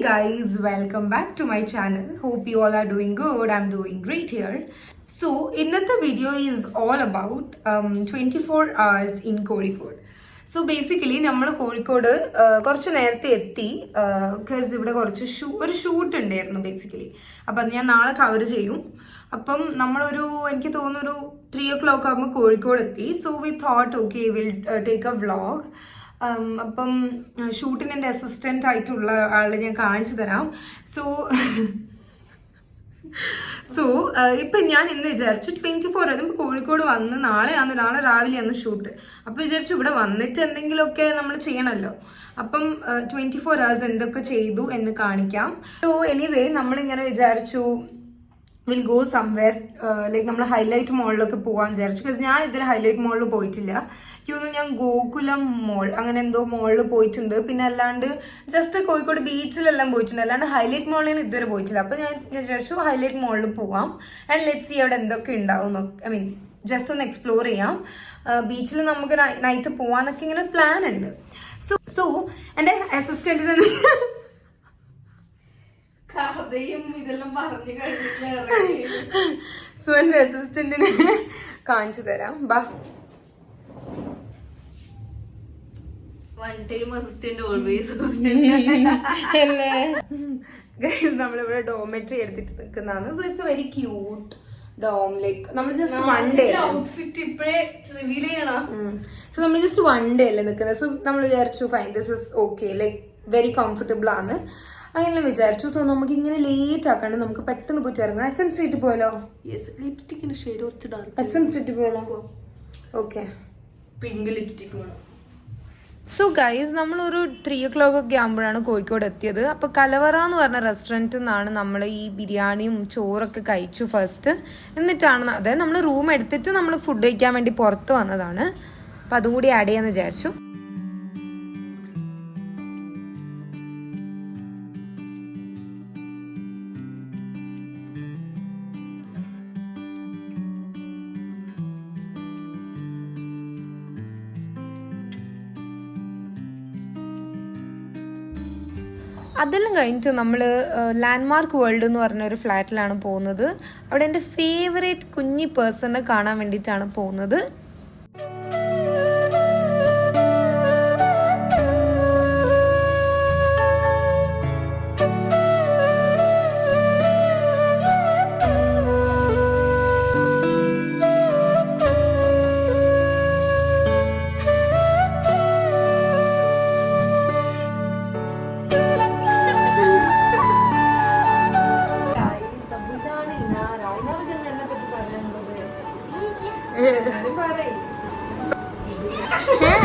guys, welcome back to my channel. Hope you all are doing good. I'm doing great here. So ഇന്നത്തെ video is all about 24 hours in Kozhikode. So basically നമ്മൾ കോഴിക്കോട് കുറച്ച് നേരത്തെ എത്തി because ഇവിടെ കുറച്ച് ഒരു shoot ഉണ്ടായിരുന്നു basically. അപ്പം അത് ഞാൻ നാളെ കവർ ചെയ്യും. അപ്പം നമ്മളൊരു എനിക്ക് തോന്നുന്നൊരു 3 o'clock ആകുമ്പോൾ കോഴിക്കോട് എത്തി. So we thought okay will take A vlog. അപ്പം ഷൂട്ടിന് എൻ്റെ അസിസ്റ്റൻ്റ് ആയിട്ടുള്ള ആളെ ഞാൻ കാണിച്ചു തരാം. സോ ഇപ്പം ഞാൻ ഇന്ന് വിചാരിച്ചു 24 ആയിരുന്നു കോഴിക്കോട് വന്ന് നാളെ രാവിലെയാണ് ഷൂട്ട്. അപ്പം വിചാരിച്ചു ഇവിടെ വന്നിട്ട് എന്തെങ്കിലുമൊക്കെ നമ്മൾ ചെയ്യണമല്ലോ. അപ്പം 24 hours എന്തൊക്കെ ചെയ്തു എന്ന് കാണിക്കാം. സോ എനിവേ നമ്മളിങ്ങനെ വിചാരിച്ചു വിൽ ഗോ സംവെയർ ലൈക്ക് നമ്മൾ ഹൈലൈറ്റ് മോളിലൊക്കെ പോകാൻ വിചാരിച്ചു. ബിക്കോസ് ഞാൻ ഇതുവരെ ഹൈലൈറ്റ് മോളിൽ പോയിട്ടില്ല. എനിക്കൊന്നും ഞാൻ ഗോകുലം മോൾ അങ്ങനെ എന്തോ മോളിൽ പോയിട്ടുണ്ട്. പിന്നെ അല്ലാണ്ട് ജസ്റ്റ് കോഴിക്കോട് ബീച്ചിലെല്ലാം പോയിട്ടുണ്ട്. അല്ലാണ്ട് ഹൈലൈറ്റ് മോളിൽ ഇതുവരെ പോയിട്ടില്ല. അപ്പം ഞാൻ വിചാരിച്ചു ഹൈലൈറ്റ് മോളിൽ പോവാം ആൻഡ് ലെറ്റ്സ് സീ അവിടെ എന്തൊക്കെ ഉണ്ടാവും. ഐ മീൻ ജസ്റ്റ് ഒന്ന് എക്സ്പ്ലോർ ചെയ്യാം. ബീച്ചിൽ നമുക്ക് നൈറ്റ് പോവാന്നൊക്കെ ഇങ്ങനെ പ്ലാൻ ഉണ്ട്. സോ എൻ്റെ അസിസ്റ്റന്റിന് സോ എൻ്റെ അസിസ്റ്റന്റിനെ കാണിച്ചു തരാം. ബാ. നമ്മളിവിടെ ഡോമെട്രി എടുത്തിട്ട് നിൽക്കുന്നതാണ്. So it's very cute dorm. Like നമ്മൾ ജസ്റ്റ് വൺ ഡേ സോ നമ്മൾ ജസ്റ്റ് വൺ ഡേ അല്ലേ നിൽക്കുന്നത്. സോ നമ്മൾ വിചാരിച്ചു fine this is okay like very comfortable ആണ് അങ്ങനെ വിചാരിച്ചു. സോ നമുക്ക് ഇങ്ങനെ ലേറ്റ് ആക്കാണ്ട് നമുക്ക് പെട്ടെന്ന് പോയിട്ട് ഇറങ്ങാം. SM സ്ട്രീറ്റിൽ പോയാലോ? ലിപ്സ്റ്റിക്കിന്റെ ഷെയ്ഡ് കുറച്ച് ഡാർക്ക്. SM സ്ട്രീറ്റിൽ പോയാലോ? ഓക്കെ. പിങ്ക് ലിപ്സ്റ്റിക് വേണം. സോ ഗൈസ് നമ്മളൊരു 3 o'clock ഒക്കെ ആകുമ്പോഴാണ് കോഴിക്കോട് എത്തിയത്. അപ്പോൾ കലവറ എന്ന് പറഞ്ഞ റെസ്റ്റോറൻറ്റിൽ നിന്നാണ് നമ്മൾ ഈ ബിരിയാണിയും ചോറൊക്കെ കഴിച്ചു ഫസ്റ്റ്. എന്നിട്ടാണ് അതായത് നമ്മൾ റൂം എടുത്തിട്ട് നമ്മൾ ഫുഡ് കഴിക്കാൻ വേണ്ടി പുറത്ത് വന്നതാണ്. അപ്പം അതും കൂടി ആഡ് ചെയ്യാമെന്ന് വിചാരിച്ചു. അതെല്ലാം കഴിഞ്ഞിട്ട് നമ്മൾ ലാൻഡ്മാർക്ക് വേൾഡ് എന്ന് പറഞ്ഞ ഒരു ഫ്ലാറ്റിലാണ് പോകുന്നത്. അവിടെ എൻ്റെ ഫേവറേറ്റ് കുഞ്ഞി പേഴ്സണെ കാണാൻ വേണ്ടിയിട്ടാണ് പോകുന്നത്.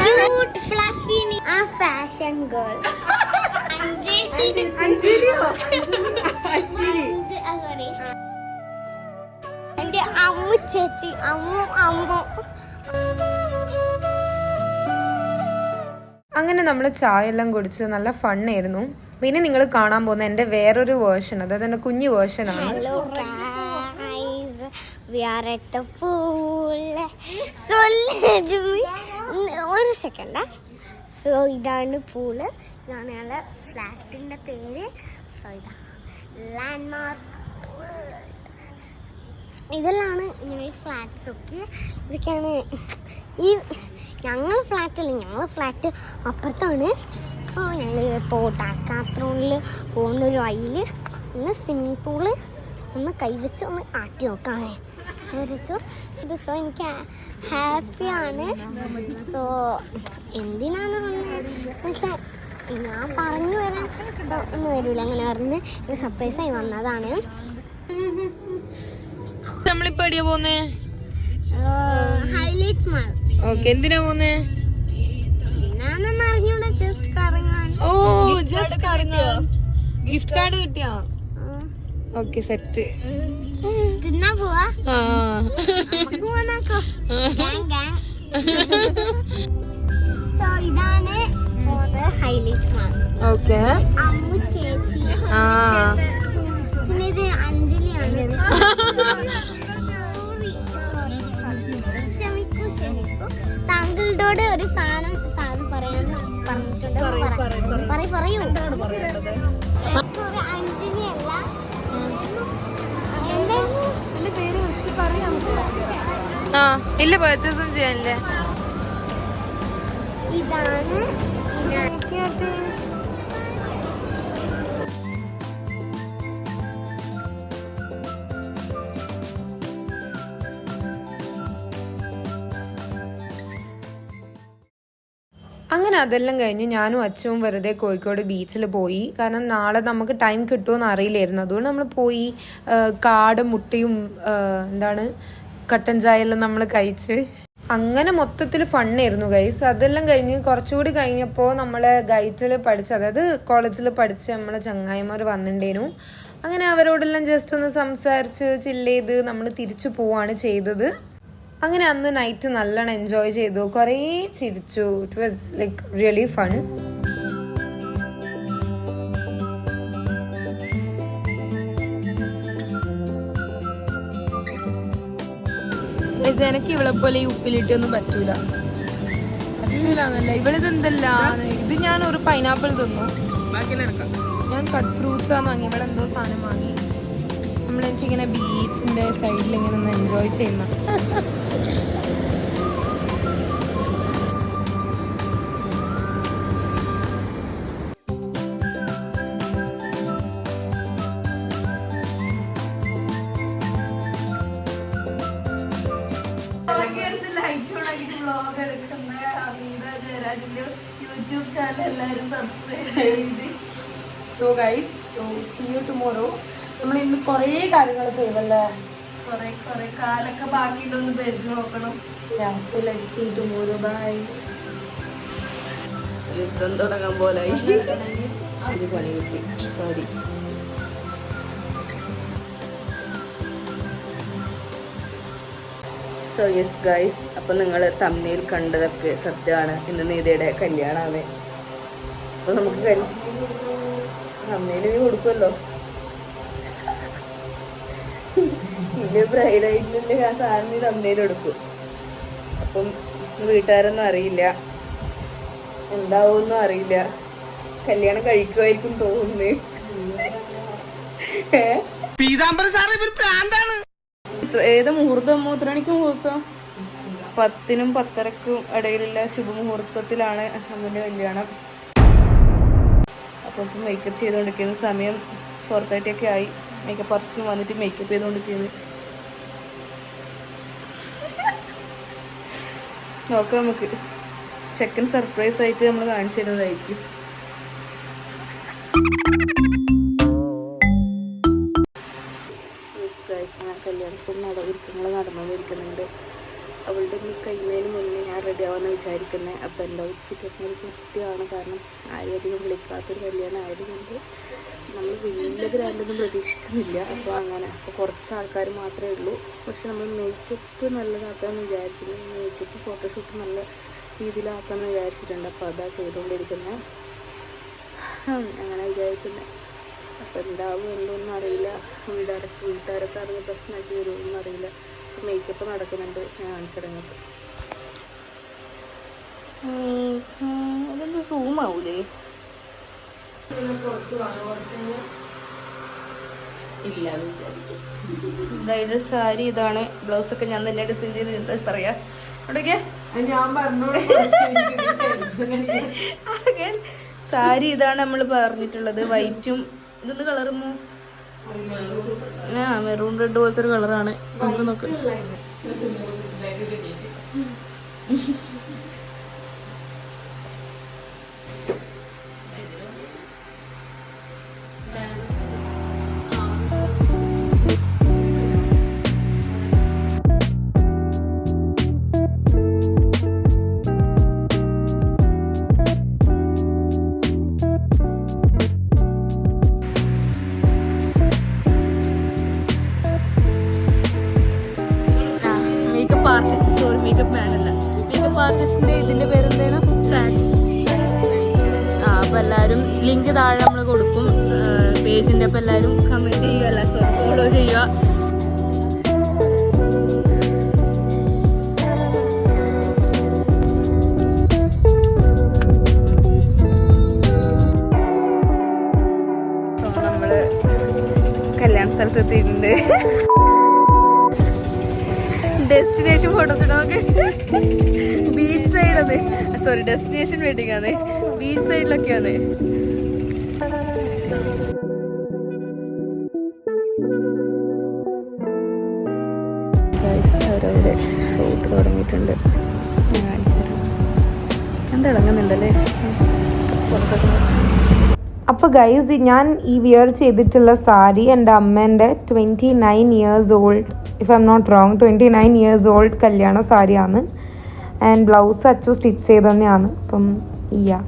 Cute, fluffy, a fashion girl. എന്റെ അമ്മു ചേച്ചി അമ്മു. അങ്ങനെ നമ്മൾ ചായ എല്ലാം കുടിച്ച് നല്ല ഫണ്ണായിരുന്നു. പിന്നെ നിങ്ങൾ കാണാൻ പോകുന്ന എൻ്റെ വേറൊരു വേർഷൻ, അതായത് എൻ്റെ കുഞ്ഞു വേർഷനാണ്. We are at the pool. So ഒരു സെക്കൻഡ്. സോ ഇതാണ് പൂള്. ഇതാണ് ഞങ്ങളുടെ ഫ്ലാറ്റിൻ്റെ പേര്. സോ ഇതാ ലാൻഡ്മാർക്ക്. ഇതെല്ലാണ് ഞങ്ങൾ ഫ്ലാറ്റ്സ് ഒക്കെ. ഇതൊക്കെയാണ് ഈ ഞങ്ങൾ ഫ്ലാറ്റ് അപ്പുറത്താണ്. സോ ഞങ്ങൾ ഇപ്പോൾ ടാക്കാത്രോണിൽ പോകുന്നൊരു വഴിയിൽ ഒന്ന് സ്വിമ്മിങ് പൂള് ഒന്ന് കൈവച്ച് ഒന്ന് ആട്ടി നോക്കാമേ വിചാരിച്ചു. സോ എനിക്ക് ഹാപ്പിയാണ്. സോ എന്തിനാണ് വന്നത് ഞാൻ പറഞ്ഞു വരാൻ ഒന്നും വരില്ല. അങ്ങനെ പറഞ്ഞ് ഒരു സർപ്രൈസായി വന്നതാണ്. നമ്മളിപ്പോ എവിടെയാ പോന്നേ? Highlight mall. ഓക്കെ. എന്തിനാ പോന്നേ? എന്നാണെന്ന് അറിഞ്ഞൂടെ. ജസ്റ്റ് കറങ്ങാൻ. ഓ ജസ്റ്റ് കറങ്ങാൻ. ഗിഫ്റ്റ് കാർഡ് കിട്ടിയാ? Okay set. തിന്നാ പോവാ. സോ ഇതാണ് ഹൈലൈറ്റ് മാൾ. ഓക്കെ. അമ്മു ചേച്ചി. ഇത് അഞ്ജലിയാണ്. ക്ഷമിക്കൂ. താങ്കളോട് ഒരു സാധനം പറയാൻ പറഞ്ഞിട്ടുണ്ട്. പറയൂ. ഇല്ല പർച്ചേസ് ഒന്നും ചെയ്യാനില്ലേ? ഇതാണ് അങ്ങനെ അതെല്ലാം കഴിഞ്ഞ് ഞാനും അച്ഛനും വെറുതെ കോഴിക്കോട് ബീച്ചിൽ പോയി. കാരണം നാളെ നമുക്ക് ടൈം കിട്ടുമെന്ന് അറിയില്ലായിരുന്നു. അതുകൊണ്ട് നമ്മൾ പോയി കാടും മുട്ടയും എന്താണ് കട്ടൻ ചായ എല്ലാം നമ്മൾ കഴിച്ച് അങ്ങനെ മൊത്തത്തിൽ ഫണ്ണായിരുന്നു ഗൈസ്. അതെല്ലാം കഴിഞ്ഞ് കുറച്ചുകൂടി കഴിഞ്ഞപ്പോൾ നമ്മളെ ഗൈഡിൽ പഠിച്ച, അതായത് കോളേജിൽ പഠിച്ച നമ്മളെ ചങ്ങായിമാർ വന്നിട്ടുണ്ടേനു. അങ്ങനെ അവരോടെല്ലാം ജസ്റ്റ് ഒന്ന് സംസാരിച്ച് ചില്ല് ചെയ്ത് നമ്മൾ തിരിച്ചു പോവാണ് ചെയ്തത്. അങ്ങനെ അന്ന് നൈറ്റ് നല്ലോണം എൻജോയ് ചെയ്തു, കുറേ ചിരിച്ചു. It was like really fun. എനിക്ക് ഇവളെ പോലെ ഈ ഉപ്പിലിട്ടൊന്നും പറ്റൂലെന്നല്ല. ഇവളിത് എന്തല്ല, ഇത് ഞാൻ ഒരു പൈനാപ്പിൾ തിന്നു, ഞാൻ കട്ട് ഫ്രൂട്ട്സ് ആണ് വാങ്ങി, ഇവിടെ എന്തോ സാധനം വാങ്ങി. നമ്മളെനിക്കിങ്ങനെ ബീച്ചിന്റെ സൈഡിൽ ഇങ്ങനെ ഒന്ന് എൻജോയ് ചെയ്യുന്ന യൂട്യൂബ് ചാനൽ എല്ലാവരും സബ്സ്ക്രൈബ് ചെയ്ത്. So guys, so see you tomorrow. നമ്മൾ ഇന്ന് കുറേ കാര്യങ്ങൾ ചെയ്തല്ലേ, കൊറേ കാലൊക്കെ ബാക്കിയിട്ടൊന്ന് പെരുന്ന് നോക്കണം. So let's see tomorrow. Bye. യുദ്ധം തുടങ്ങാൻ പോലായി. ഒരു പണി കിട്ടി, സോറി. സോ യെസ് ഗൈസ്, അപ്പം നിങ്ങൾ തമ്മിൽ കണ്ടതൊക്കെ സത്യമാണ്. ഇന്ന് നീതയുടെ കല്യാണമാണ്. അപ്പോൾ നമുക്ക് തമ്മിൽ കൊടുക്കുമല്ലോ. ഇത് ബ്രൈഡായിട്ടില്ല ആ സാധനം നീ തമ്മിൽ എടുക്കും. അപ്പം വീട്ടുകാരൊന്നും അറിയില്ല, എന്താവുമെന്നും അറിയില്ല. കല്യാണം കഴിക്കുമായിരിക്കും തോന്നുന്നു. ഏത് മുഹൂർത്തം? 3 മണിക്ക് മുഹൂർത്തം, 10-നും 10:30-ക്കും ഇടയിലുള്ള ശുഭമുഹൂർത്തത്തിലാണ് അമ്മൻ്റെ കല്യാണം. അപ്പോൾ ഇപ്പം മേക്കപ്പ് ചെയ്തുകൊണ്ടിരിക്കുന്ന സമയം 4:30 ഒക്കെ ആയി. മേക്കപ്പ് ആർട്ടിസ്റ്റിന് വന്നിട്ട് മേക്കപ്പ് ചെയ്തുകൊണ്ടിരിക്കുന്നത് നോക്കാം. നമുക്ക് ചെക്കൻ സർപ്രൈസ് ആയിട്ട് നമ്മൾ കാണിച്ചു തരുന്നതായിരിക്കും. കല്യാണത്തിന് ഒരുക്കങ്ങൾ നടന്നുകൊണ്ടിരിക്കുന്നുണ്ട്. അവളുടെ കഴിയുന്നതിന് മുന്നേ ഞാൻ റെഡി ആവാമെന്ന് വിചാരിക്കുന്നത്. അപ്പോൾ എൻ്റെ ഔട്ട്ഫിറ്റൊക്കെ ഒരു കൃത്യമാണ്. കാരണം ആരെയധികം വിളിക്കാത്തൊരു കല്യാണം ആയതുകൊണ്ട് നമ്മൾ വലിയ ഗ്രാൻഡൊന്നും പ്രതീക്ഷിക്കുന്നില്ല. അപ്പോൾ കുറച്ച് ആൾക്കാർ മാത്രമേ ഉള്ളൂ. പക്ഷെ നമ്മൾ മേക്കപ്പ് നല്ലതാക്കാമെന്ന് വിചാരിച്ചിട്ടുണ്ട്. മേക്കപ്പ് ഫോട്ടോഷൂട്ട് നല്ല രീതിയിലാക്കാമെന്ന് വിചാരിച്ചിട്ടുണ്ട്. അപ്പോൾ അതാ ചെയ്തുകൊണ്ടിരിക്കുന്നത്, അങ്ങനെ വിചാരിക്കുന്നത്. അപ്പോൾ എന്താവും എന്തോന്നും അറിയില്ല. വീട്ടുകാരൊക്കെ അറിഞ്ഞ് പ്രശ്നമാക്കി വരുമെന്നൊന്നും അറിയില്ല. മേക്കപ്പ് നടക്കുന്നുണ്ട്, ഞാൻ കാണിച്ചിറങ്ങിയിട്ട്. അതെന്ത് സൂം ആവൂലേ? ഇതായത് സാരി, ഇതാണ് ബ്ലൗസൊക്കെ ഞാൻ തന്നെ ഡിസൈൻ ചെയ്ത്. എന്താ പറയാ അവിടേക്ക് സാരി ഇതാണ് നമ്മൾ പറഞ്ഞിട്ടുള്ളത്. വൈറ്റും ഇതെന്ത് കളറുമോ? മെറൂൺ റെഡ് പോലത്തെ ഒരു കളറാണ്. നമുക്ക് നോക്ക്. മേക്കപ്പ് മാൻ അല്ല, മേക്കപ്പ് ആർട്ടിസ്റ്റിന്റെ ഇതിന്റെ പേരെന്താണ്? അപ്പൊ എല്ലാവരും ലിങ്ക് താഴെ നമ്മൾ കൊടുക്കും പേജിന്റെ. അപ്പൊ എല്ലാവരും കമന്റ് ചെയ്യുക, അല്ല സോറി ഫോളോ ചെയ്യുക. നമ്മള് കല്യാണ സ്ഥലത്ത് എത്തിയിട്ടുണ്ട്. ഡെസ്റ്റിനേഷൻ ഫോട്ടോസ് ഇടാതെ ബീച്ച് സൈഡ് അതെ സോറി ഡെസ്റ്റിനേഷൻ വെഡിങ് അതെ ബീച്ച് സൈഡിലൊക്കെയാണ്. അവരവിടെ ഷൂട്ട് തുടങ്ങിയിട്ടുണ്ട്. ഞാൻ കാണിച്ചു തരാം. എന്താ ഇളങ്ങുന്നുണ്ടല്ലേ. അപ്പോൾ ഗൈസ് ഞാൻ ഈ വിയർ ചെയ്തിട്ടുള്ള സാരി എൻ്റെ അമ്മേൻ്റെ 29 years old, if I'm not wrong, 29 years old കല്യാണ സാരിയാണ്. ആൻഡ് ബ്ലൗസ് അച്ചു സ്റ്റിച്ച് ചെയ്ത് തന്നെയാണ്. അപ്പം ഇയ്യാ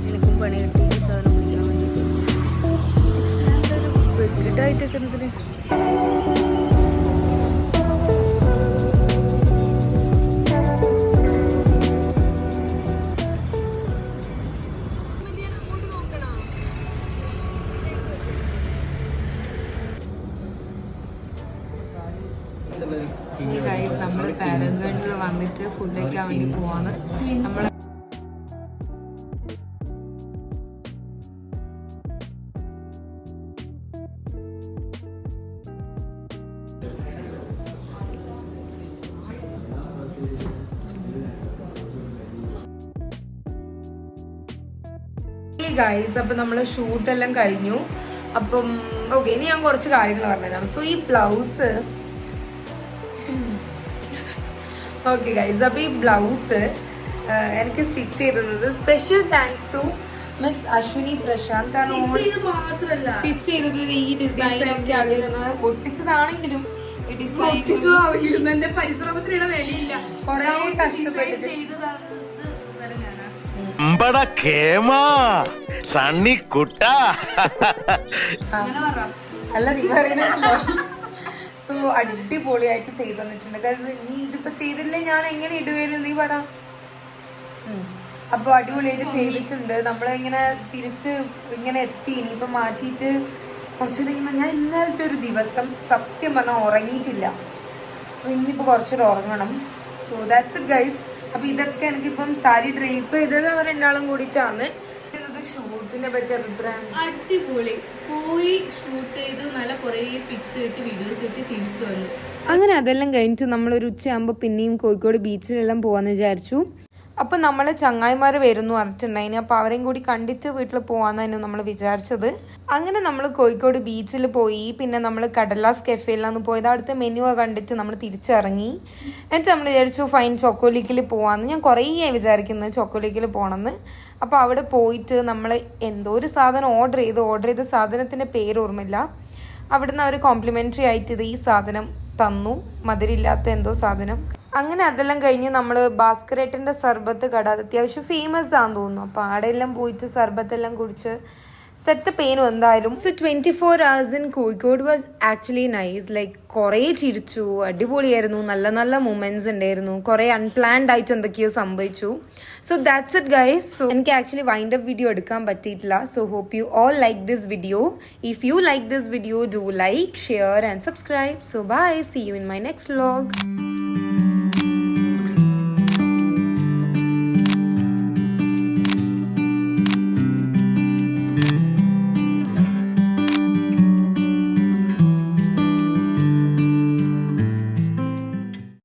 എനിക്കും പണി കിട്ടി സാധനം പിടിക്കാൻ വേണ്ടിയിട്ട്. വെക്കിട്ടായിട്ടൊക്കെ എന്തിന് ഗൈസ് നമ്മൾ പാരഗണിൽ വന്നിട്ട് ഫുഡ് കഴിക്കാൻ വേണ്ടി പോവാണ്. നമ്മൾ ഗൈസ് അപ്പം നമ്മളെ ഷൂട്ടെല്ലാം കഴിഞ്ഞു. അപ്പം ഓക്കെ, ഇനി ഞാൻ കുറച്ച് കാര്യങ്ങൾ പറഞ്ഞുതരാം. സോ ഈ ബ്ലൗസ് ഓക്കെ ഗൈസ്, അപ്പോൾ ഈ ബ്ലൗസ് എനിക്ക് സ്റ്റിച്ച് ചെയ്തത് special thanks to miss Ashwini Prashanth. Stitch ചെയ്തത് ഈ ഡിസൈൻ ഒക്കെ അറിയുന്നത് ഒട്ടിച്ചതാണെങ്കിലും ഈ ഡിസൈൻ കുറേ കഷ്ടപ്പെട്ടിട്ട് അല്ല നീ പറയുന്നല്ലോ. സോ അടിപൊളിയായിട്ട് ചെയ്ത് തന്നിട്ടുണ്ട്. കാരണം നീ ഇതിപ്പോ ചെയ്തില്ലേ ഞാൻ എങ്ങനെ ഇടുവായിരുന്നു നീ പറ. അപ്പോൾ അടിപൊളിയായിട്ട് ചെയ്തിട്ടുണ്ട്. നമ്മളിങ്ങനെ തിരിച്ച് ഇങ്ങനെ എത്തി. ഇനിയിപ്പോ മാറ്റിയിട്ട് കുറച്ചുകൂടി ഇങ്ങനെ ഞാൻ ഇന്നലത്തെ ഒരു ദിവസം സത്യം പറഞ്ഞാൽ ഉറങ്ങിയിട്ടില്ല. അപ്പോൾ ഇന്നിപ്പോൾ കുറച്ചുകൂടെ ഉറങ്ങണം. So that's it guys. അപ്പോൾ ഇതൊക്കെ എനിക്കിപ്പം സാരി ഡ്രേപ്പ് ചെയ്തത് അവർ രണ്ടാളും കൂടിയിട്ടാണ്. ഷൂട്ടിനെ പറ്റി അഭിപ്രായം അടിപൊളി. പോയി ഷൂട്ട് ചെയ്ത് നല്ല കുറേ പിക്സ് കിട്ടി, വീഡിയോസ് കിട്ടി, തിരിച്ചു വന്നു. അങ്ങനെ അതെല്ലാം കഴിഞ്ഞിട്ട് നമ്മളൊരു ഉച്ചയാകുമ്പോൾ പിന്നെയും കോഴിക്കോട് ബീച്ചിലെല്ലാം പോകാമെന്ന് വിചാരിച്ചു. അപ്പം നമ്മൾ ചങ്ങായിമാർ വരുന്നു പറഞ്ഞിട്ടുണ്ടായിന്. അപ്പോൾ അവരെയും കൂടി കണ്ടിട്ട് വീട്ടിൽ പോകാമെന്നായിരുന്നു നമ്മൾ വിചാരിച്ചത്. അങ്ങനെ നമ്മൾ കോഴിക്കോട് ബീച്ചിൽ പോയി. പിന്നെ നമ്മൾ കടലാസ് കഫേയിലാണ് പോയത്. അവിടുത്തെ മെനു കണ്ടിട്ട് നമ്മൾ തിരിച്ചിറങ്ങി. എന്നിട്ട് നമ്മൾ വിചാരിച്ചു ഫൈൻ ചോക്കോലിക്കിൽ പോകാമെന്ന്. ഞാൻ കുറേ വിചാരിക്കുന്നത് ചോക്കോലിക്കിൽ പോകണമെന്ന്. അപ്പോൾ അവിടെ പോയിട്ട് നമ്മൾ എന്തോ ഒരു സാധനം ഓർഡർ ചെയ്ത സാധനത്തിൻ്റെ പേര് ഓർമ്മയില്ല. അവിടുന്ന് അവർ കോംപ്ലിമെൻ്ററി ആയിട്ട് ഇത് ഈ സാധനം തന്നു, മധുരമില്ലാത്ത എന്തോ സാധനം. അങ്ങനെ അതെല്ലാം കഴിഞ്ഞ് നമ്മൾ ഭാസ്കരേട്ടൻ്റെ സർബത്ത് കട, അത് അത്യാവശ്യം ഫേമസ് ആണെന്ന് തോന്നുന്നു. അപ്പോൾ ആടെല്ലാം പോയിട്ട് സർബത്തെല്ലാം കുടിച്ച് സെറ്റപ്പ് ചെയ്യുന്നു എന്തായാലും. So 24 hours in Kozhikode was actually nice. Like കുറേ ചിരിച്ചു, അടിപൊളിയായിരുന്നു, നല്ല നല്ല മൂമെൻറ്റ്സ് ഉണ്ടായിരുന്നു, കുറേ അൺപ്ലാൻഡ് ആയിട്ട് എന്തൊക്കെയോ സംഭവിച്ചു. So that's it guys. So എനിക്ക് ആക്ച്വലി വൈൻഡ് അപ്പ് വീഡിയോ എടുക്കാൻ പറ്റിയിട്ടില്ല. So hope you all like this video. If you like this video, do like, share and subscribe. So bye, see you in my next vlog.